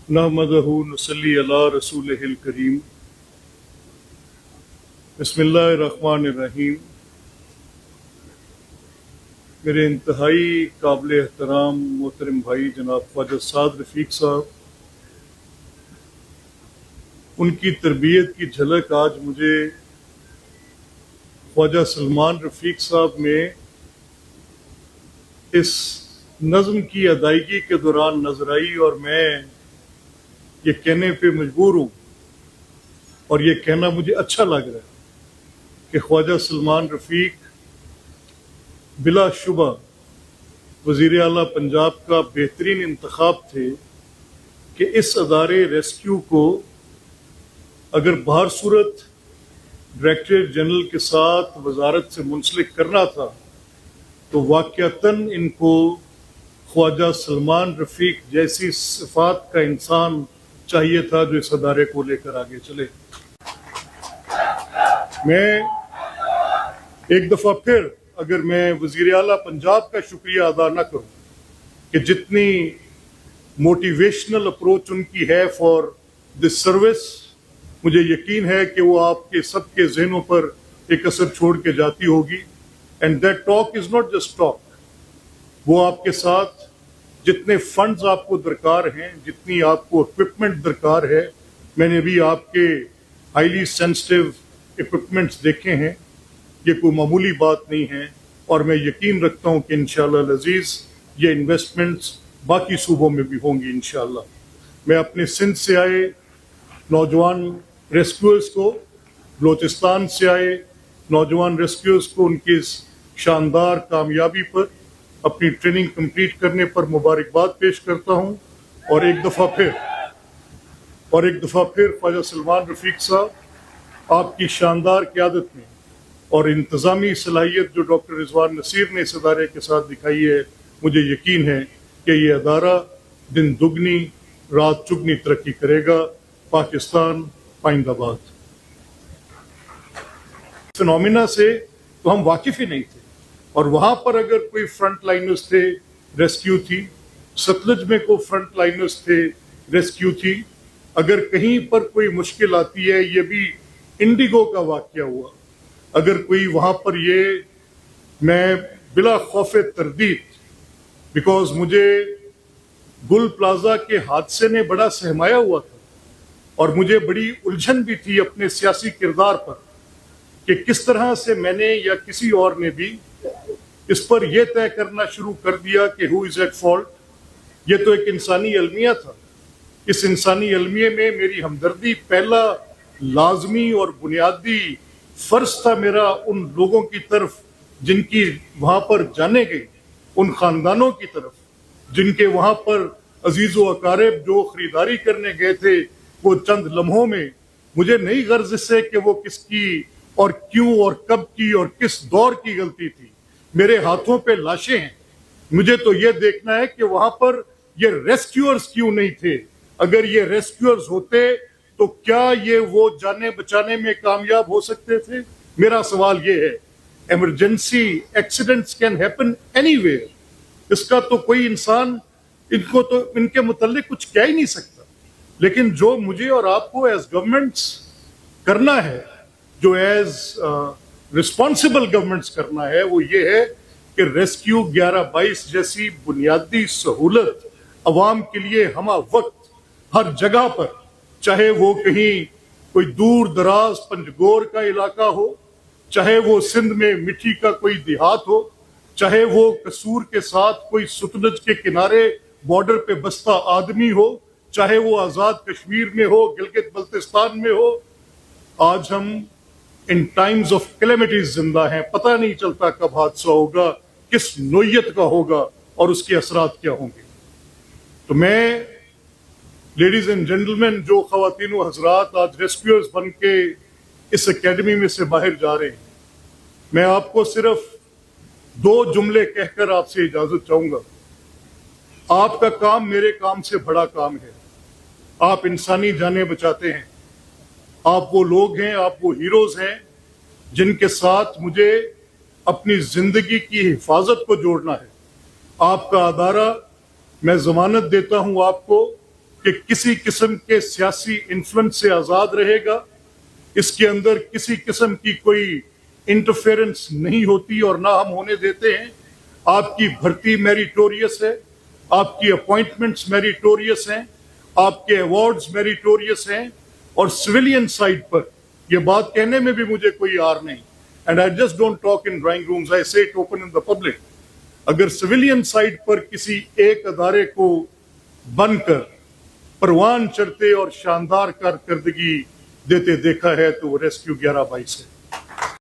नहमदहु नसल्ली अला रसूलिहिल करीम। बिस्मिल्लाहिर्रहमानिर्रहीम। मेरे इंतहाई काबिल एहतराम मोहतरम भाई जनाब ख्वाजा साद रफ़ीक साहब, उनकी तरबियत की झलक आज मुझे ख्वाजा सलमान रफ़ीक साहब में इस नज़्म की अदायगी के दौरान नजर आई, और मैं ये कहने पे मजबूर हूँ और ये कहना मुझे अच्छा लग रहा है कि ख्वाजा सलमान रफ़ीक बिलाशुबा वज़ीर आला पंजाब का बेहतरीन इंतखाब थे कि इस अदारे रेस्क्यू को अगर बाहर सूरत डायरेक्टर जनरल के साथ वजारत से मुंसलिक करना था तो वाक़यातन इनको ख्वाजा सलमान रफ़ीक जैसी सिफात का इंसान चाहिए था जो इस अदारे को लेकर आगे चले। मैं एक दफ़ा फिर अगर मैं वज़ीर आला पंजाब का शुक्रिया अदा न करूं कि जितनी मोटिवेशनल अप्रोच उनकी है फॉर दिस सर्विस, मुझे यकीन है कि वो आपके सबके ज़हनों पर एक असर छोड़ के जाती होगी। And that talk is not just talk, वो आपके साथ जितने फंड्स आपको दरकार हैं, जितनी आपको इक्विपमेंट दरकार है, मैंने भी आपके हाईली सेंसिटिव इक्विपमेंट्स देखे हैं, ये कोई मामूली बात नहीं है। और मैं यकीन रखता हूँ कि इंशाअल्लाह अज़ीज़ ये इन्वेस्टमेंट्स बाकी सूबों में भी होंगी इंशाअल्लाह। मैं अपने सिंध से आए नौजवान रेस्क्यूअर्स को, बलोचिस्तान से आए नौजवान रेस्क्यूअर्स को उनकी इस शानदार कामयाबी पर, अपनी ट्रेनिंग कंप्लीट करने पर मुबारकबाद पेश करता हूं। और एक दफ़ा फिर ख्वाजा सलमान रफ़ीक साहब, आपकी शानदार क़यादत में और इंतज़ामी सलाहियत जो डॉक्टर रिजवान नसीर ने इस अदारे के साथ दिखाई है, मुझे यकीन है कि ये अदारा दिन दुगनी रात चुगनी तरक्की करेगा। पाकिस्तान पाइंदाबाद। फिनोमिना से तो हम वाकिफ ही नहीं थे, और वहां पर अगर कोई फ्रंट लाइनर्स थे रेस्क्यू थी, सतलुज में कोई फ्रंट लाइनर्स थे रेस्क्यू थी। अगर कहीं पर कोई मुश्किल आती है, ये भी इंडिगो का वाकया हुआ, अगर कोई वहां पर ये, मैं बिला खौफे तरदीद, बिकॉज मुझे गुल प्लाजा के हादसे ने बड़ा सहमाया हुआ था और मुझे बड़ी उलझन भी थी अपने सियासी किरदार पर कि किस तरह से मैंने या किसी और ने भी इस पर यह तय करना शुरू कर दिया कि हु इज एट फॉल्ट। ये तो एक इंसानी अलमिया था, इस इंसानी अलमिये में मेरी हमदर्दी पहला लाजमी और बुनियादी फर्ज था मेरा उन लोगों की तरफ जिनकी वहां पर जाने गई, उन खानदानों की तरफ जिनके वहां पर अजीज़ो अकारिब जो खरीदारी करने गए थे, वो चंद लम्हों में, मुझे नहीं गर्ज इससे कि वो किसकी और क्यों और कब की और किस दौर की गलती थी, मेरे हाथों पे लाशें हैं। मुझे तो ये देखना है कि वहां पर ये रेस्क्यूअर्स क्यों नहीं थे। अगर ये रेस्क्यूअर्स होते तो क्या ये वो जाने बचाने में कामयाब हो सकते थे? मेरा सवाल ये है। Emergency accidents can happen anywhere, इसका तो कोई इंसान इनको तो इनके मुताल्लिक कुछ कह ही नहीं सकता। लेकिन जो मुझे और आपको एज गवर्नमेंट्स करना है, जो एज रिस्पॉन्सिबल गवर्नमेंट्स करना है, वो ये है कि रेस्क्यू 11-22 जैसी बुनियादी सहूलत अवाम के लिए हमा वक्त हर जगह पर, चाहे वो कहीं कोई दूर दराज पंजगोर का इलाका हो, चाहे वो सिंध में मिट्टी का कोई देहात हो, चाहे वो कसूर के साथ कोई सतलुज के किनारे बॉर्डर पे बसता आदमी हो, चाहे वो आजाद कश्मीर में हो, गिलगित बल्तिस्तान में हो। आज हम इन टाइम्स ऑफ कैलेमिटीज जिंदा हैं, पता नहीं चलता कब हादसा होगा, किस नोयत का होगा और उसके असरात क्या होंगे। तो मैं, लेडीज एंड जेंटलमैन, जो खवातीन व हजरात आज रेस्क्यूअर्स बन के इस एकेडमी में से बाहर जा रहे हैं, मैं आपको सिर्फ 2 जुमले कहकर आपसे इजाजत चाहूंगा। आपका काम मेरे काम से बड़ा काम है। आप इंसानी जानें बचाते हैं, आप वो लोग हैं, आप वो हीरोज हैं जिनके साथ मुझे अपनी जिंदगी की हिफाजत को जोड़ना है। आपका अदारा, मैं जमानत देता हूं आपको کہ کسی قسم کے سیاسی انفلوئنس سے آزاد رہے گا، اس کے اندر کسی قسم کی کوئی انٹرفیئرنس نہیں ہوتی اور نہ ہم ہونے دیتے ہیں۔ آپ کی بھرتی میریٹوریس ہے، آپ کی اپوائنٹمنٹس میریٹوریس ہیں، آپ کے ایوارڈز میریٹوریس ہیں، اور سویلین سائڈ پر یہ بات کہنے میں بھی مجھے کوئی آر نہیں، and I just don't talk in drawing rooms, I say it open in the public. اگر سویلین سائڈ پر کسی ایک ادارے کو بن کر پروان چڑھتے اور شاندار کارکردگی دیتے دیکھا ہے تو وہ ریسکیو 11/22 ہے۔